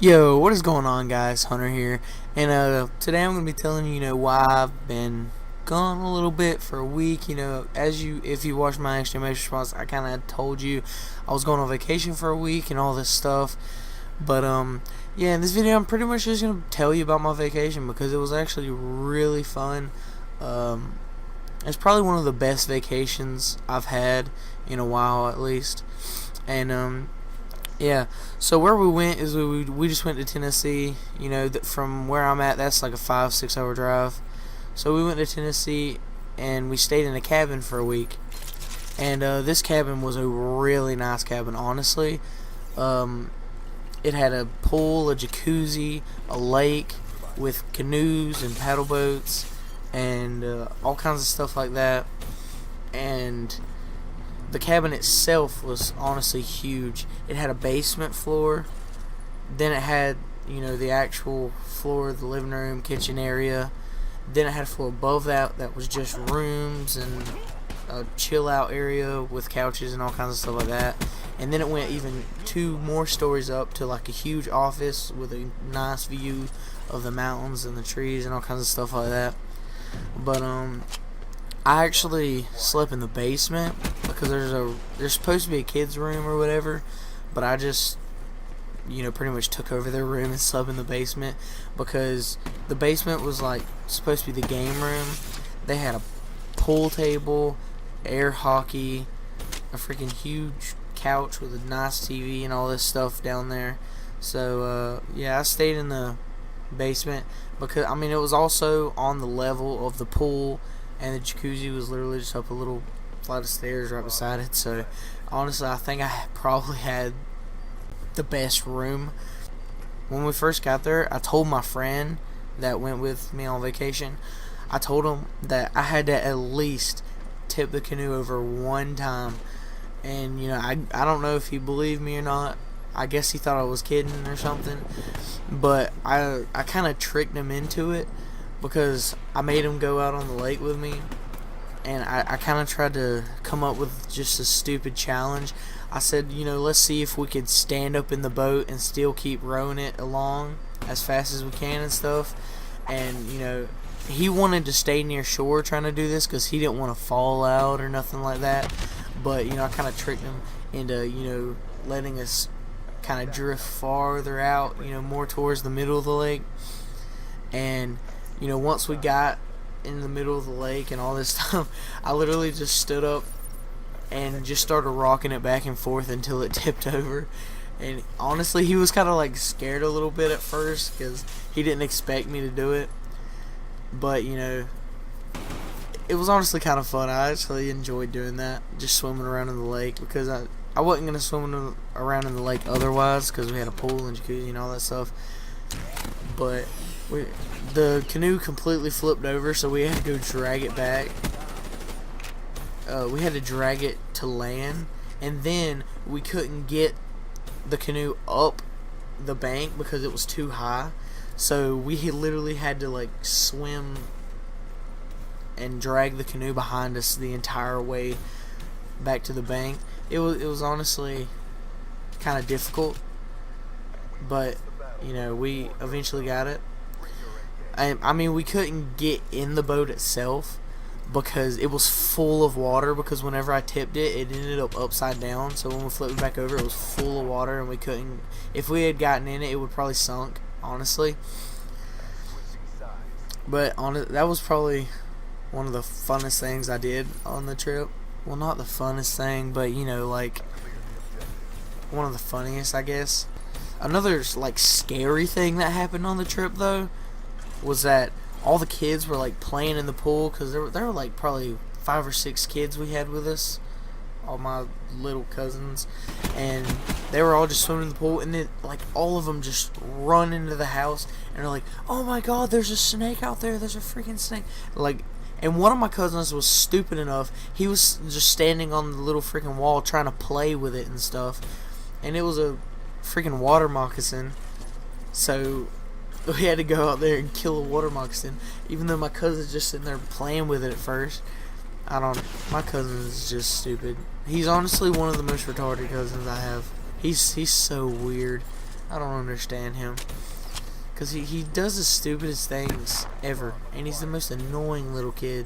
Yo, what is going on, guys? Hunter here, and today I'm gonna be telling you, why I've been gone a little bit for a week. If you watched my exclamation response, I kind of told you I was going on vacation for a week and all this stuff. But yeah, in this video, I'm pretty much just gonna tell you about my vacation because it was actually really fun. Um, it's probably one of the best vacations I've had in a while, at least, and yeah, so where we went is we just went to Tennessee. From where I'm at, that's like a 5-6 hour drive. So we went to Tennessee and we stayed in a cabin for a week. And this cabin was a really nice cabin, honestly. It had a pool, a jacuzzi, a lake with canoes and paddle boats and all kinds of stuff like that. And the cabin itself was honestly huge. It had a basement floor. Then it had, the actual floor, the living room, kitchen area. Then it had a floor above that was just rooms and a chill out area with couches and all kinds of stuff like that. And then it went even 2 more stories up to like a huge office with a nice view of the mountains and the trees and all kinds of stuff like that. But I actually slept in the basement because there's supposed to be a kid's room or whatever, but I just pretty much took over their room and slept in the basement because the basement was like supposed to be the game room. They had a pool table, air hockey, a freaking huge couch with a nice TV and all this stuff down there. So yeah, I stayed in the basement because it was also on the level of the pool, and the jacuzzi was literally just up a little flight of stairs right beside it. So honestly, I think I probably had the best room. When we first got there, I told my friend that went with me on vacation, I told him that I had to at least tip the canoe over one time. And I don't know if he believed me or not. I guess he thought I was kidding or something, but I kind of tricked him into it because I made him go out on the lake with me, and I kind of tried to come up with just a stupid challenge. I said, let's see if we could stand up in the boat and still keep rowing it along as fast as we can and stuff. And he wanted to stay near shore trying to do this because he didn't want to fall out or nothing like that. But I kind of tricked him into letting us kind of drift farther out, more towards the middle of the lake. And once we got in the middle of the lake and all this stuff, I literally just stood up and just started rocking it back and forth until it tipped over. And honestly, he was kind of like scared a little bit at first because he didn't expect me to do it. But it was honestly kind of fun. I actually enjoyed doing that, just swimming around in the lake, because I wasn't going to swim around in the lake otherwise because we had a pool and jacuzzi and all that stuff. But the canoe completely flipped over, so we had to go drag it back. We had to drag it to land, and then we couldn't get the canoe up the bank because it was too high. So we literally had to like swim and drag the canoe behind us the entire way back to the bank. It was honestly kind of difficult, but we eventually got it. We couldn't get in the boat itself because it was full of water, because whenever I tipped it, it ended up upside down. So when we flipped it back over, it was full of water, and we couldn't. If we had gotten in it, it would probably sunk, honestly. But that was probably one of the funnest things I did on the trip. Well, not the funnest thing, but like one of the funniest, I guess. Another like scary thing that happened on the trip though was that all the kids were like playing in the pool, because there were like probably 5 or 6 kids we had with us, all my little cousins, and they were all just swimming in the pool, and then like all of them just run into the house and are like, "Oh my god, there's a snake out there, there's a freaking snake." And one of my cousins was stupid enough, he was just standing on the little freaking wall trying to play with it and stuff, and it was a freaking water moccasin. So we had to go out there and kill a water moccasin, even though my cousin's just sitting there playing with it at first. My cousin is just stupid. He's honestly one of the most retarded cousins I have. He's so weird. I don't understand him. Because he does the stupidest things ever. And he's the most annoying little kid.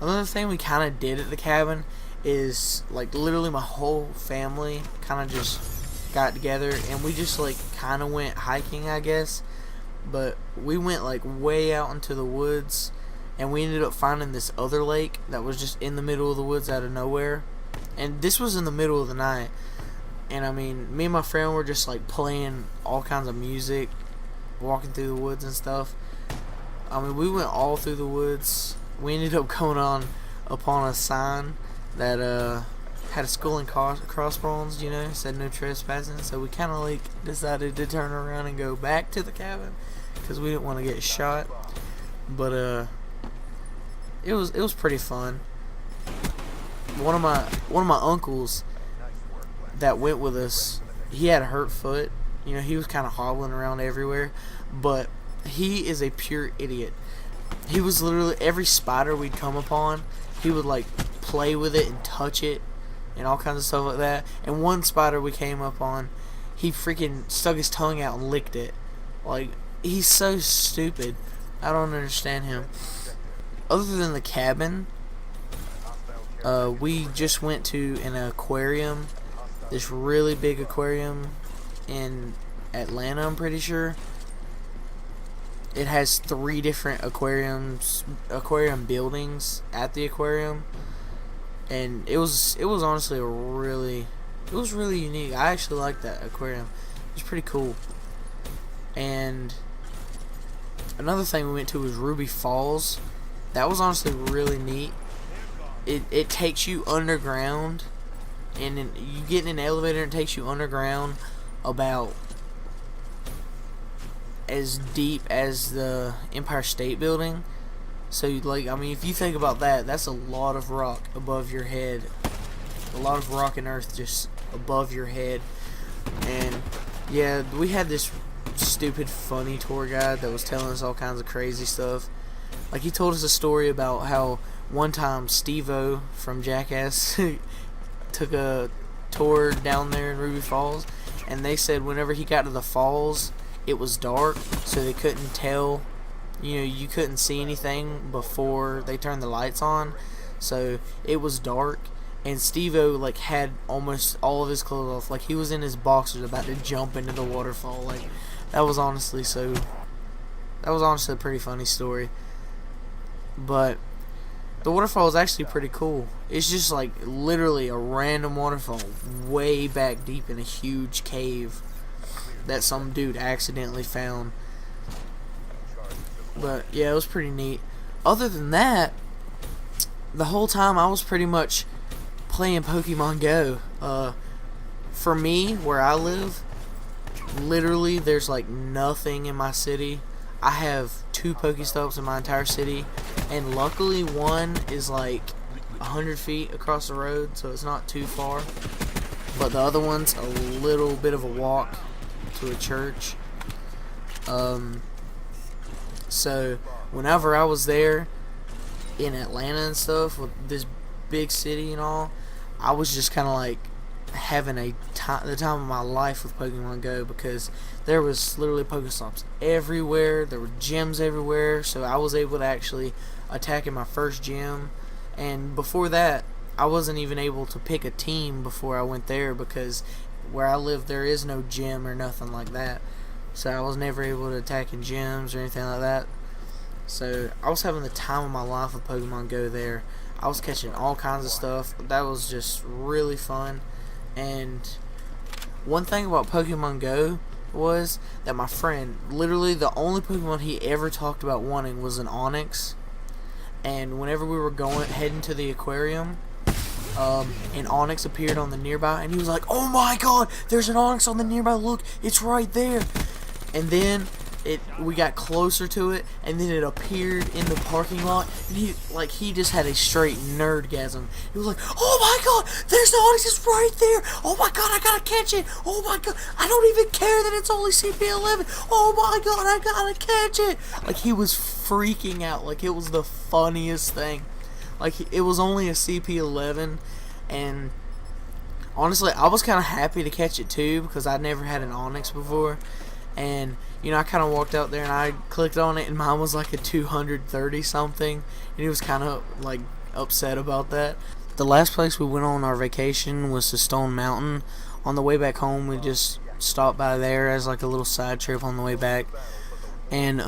Another thing we kind of did at the cabin is, like, literally my whole family kind of just got together. And we just, like, kind of went hiking, I guess. But we went, like, way out into the woods. And we ended up finding this other lake that was just in the middle of the woods out of nowhere. And this was in the middle of the night. And, I mean, me and my friend were just, like, playing all kinds of music, walking through the woods and stuff. I mean, we went all through the woods. We ended up going upon a sign that had a skull and crossbones, you know, said no trespassing. So we kind of, like, decided to turn around and go back to the cabin because we didn't want to get shot. But it was pretty fun. One of my uncles that went with us, he had a hurt foot. You know, he was kind of hobbling around everywhere, but he is a pure idiot. He was literally, every spider we'd come upon, he would, like, play with it and touch it and all kinds of stuff like that. And one spider we came up on, he freaking stuck his tongue out and licked it. Like, he's so stupid. I don't understand him. Other than the cabin, we just went to an aquarium, this really big aquarium in Atlanta, I'm pretty sure. It has 3 different aquarium buildings at the aquarium, and it was honestly really unique. I actually liked that aquarium. It was pretty cool. And another thing we went to was Ruby Falls. That was honestly really neat. It takes you underground, and then you get in an elevator and it takes you underground about as deep as the Empire State Building. So, like, I mean, if you think about that, that's a lot of rock above your head. A lot of rock and earth just above your head. And yeah, we had this stupid funny tour guide that was telling us all kinds of crazy stuff. Like, he told us a story about how one time Steve-O from Jackass took a tour down there in Ruby Falls, and they said whenever he got to the falls, it was dark, so they couldn't tell, you know, you couldn't see anything before they turned the lights on, so it was dark, and Steve-O, like, had almost all of his clothes off. Like, he was in his boxers about to jump into the waterfall. Like, that was honestly a pretty funny story. But the waterfall is actually pretty cool. It's just, like, literally a random waterfall way back deep in a huge cave that some dude accidentally found. But yeah, it was pretty neat. Other than that, the whole time I was pretty much playing Pokemon Go. For me, where I live, literally there's like nothing in my city. I have 2 Pokestops in my entire city, and luckily one is like 100 feet across the road, so it's not too far. But the other one's a little bit of a walk to a church. So whenever I was there in Atlanta and stuff, with this big city and all, I was just kind of like having the time of my life with Pokemon Go, because there was literally Pokestops everywhere, there were gyms everywhere, so I was able to actually attack in my first gym. And before that, I wasn't even able to pick a team before I went there, because where I live there is no gym or nothing like that, so I was never able to attack in gyms or anything like that. So I was having the time of my life with Pokemon Go there. I was catching all kinds of stuff. That was just really fun. And one thing about Pokemon Go was that my friend, literally the only Pokemon he ever talked about wanting was an Onix. And whenever we were heading to the aquarium, an Onix appeared on the nearby, and he was like, "Oh my god, there's an Onix on the nearby, look, it's right there." And then we got closer to it, and then it appeared in the parking lot, and he just had a straight nerdgasm. He was like, "Oh my god, there's the Onix, it's right there. Oh my god, I gotta catch it. Oh my god, I don't even care that it's only CP11. Oh my god, I gotta catch it." Like, he was freaking out. Like, it was the funniest thing. Like, it was only a CP11, and honestly, I was kind of happy to catch it too because I'd never had an onyx before. And you know, I kind of walked out there and I clicked on it, and mine was like a 230 something, and he was kind of like upset about that. The last place we went on our vacation was to Stone Mountain. On the way back home, we just stopped by there as like a little side trip on the way back, and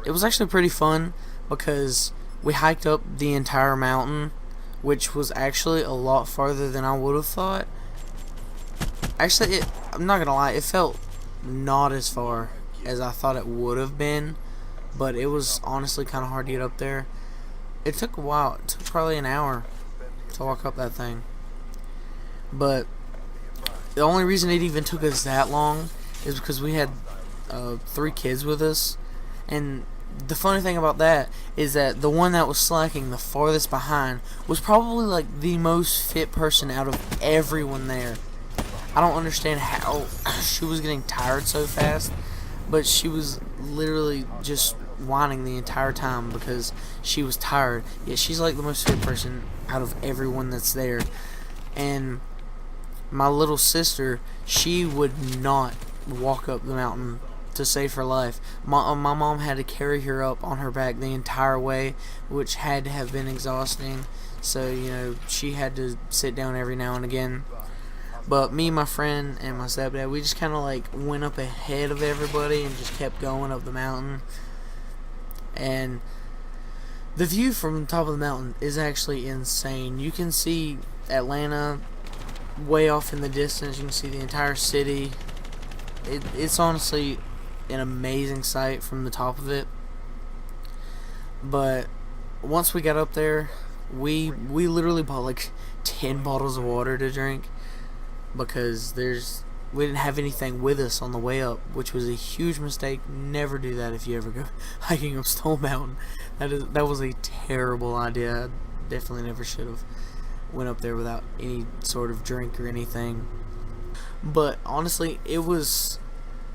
it was actually pretty fun because we hiked up the entire mountain, which was actually a lot farther than I would have thought. Actually, I'm not gonna lie, it felt not as far as I thought it would have been, but it was honestly kind of hard to get up there. It took a while. It took probably an hour to walk up that thing. But the only reason it even took us that long is because we had 3 kids with us. And the funny thing about that is that the one that was slacking the farthest behind was probably like the most fit person out of everyone there. I don't understand how she was getting tired so fast, but she was literally just whining the entire time because she was tired. Yet she's like the most fit person out of everyone that's there. And my little sister, she would not walk up the mountain to save her life. My mom had to carry her up on her back the entire way, which had to have been exhausting. So, you know, she had to sit down every now and again. But me, my friend, and my stepdad, we just kind of like went up ahead of everybody and just kept going up the mountain. And the view from the top of the mountain is actually insane. You can see Atlanta way off in the distance. You can see the entire city. It's honestly an amazing sight from the top of it. But once we got up there, we literally bought like 10 bottles of water to drink because we didn't have anything with us on the way up, which was a huge mistake. Never do that if you ever go hiking up Stone Mountain. That was a terrible idea. I definitely never should have went up there without any sort of drink or anything. But honestly, it was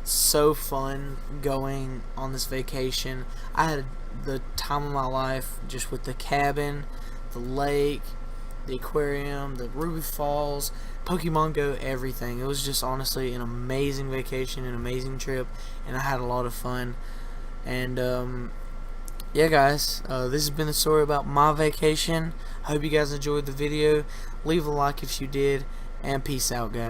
so fun going on this vacation. I had the time of my life just with the cabin, the lake, the aquarium, the Ruby Falls, Pokemon Go, everything. It was just honestly an amazing vacation, an amazing trip, and I had a lot of fun. And yeah, guys, this has been the story about my vacation. I hope you guys enjoyed the video. Leave a like if you did, and peace out, guys.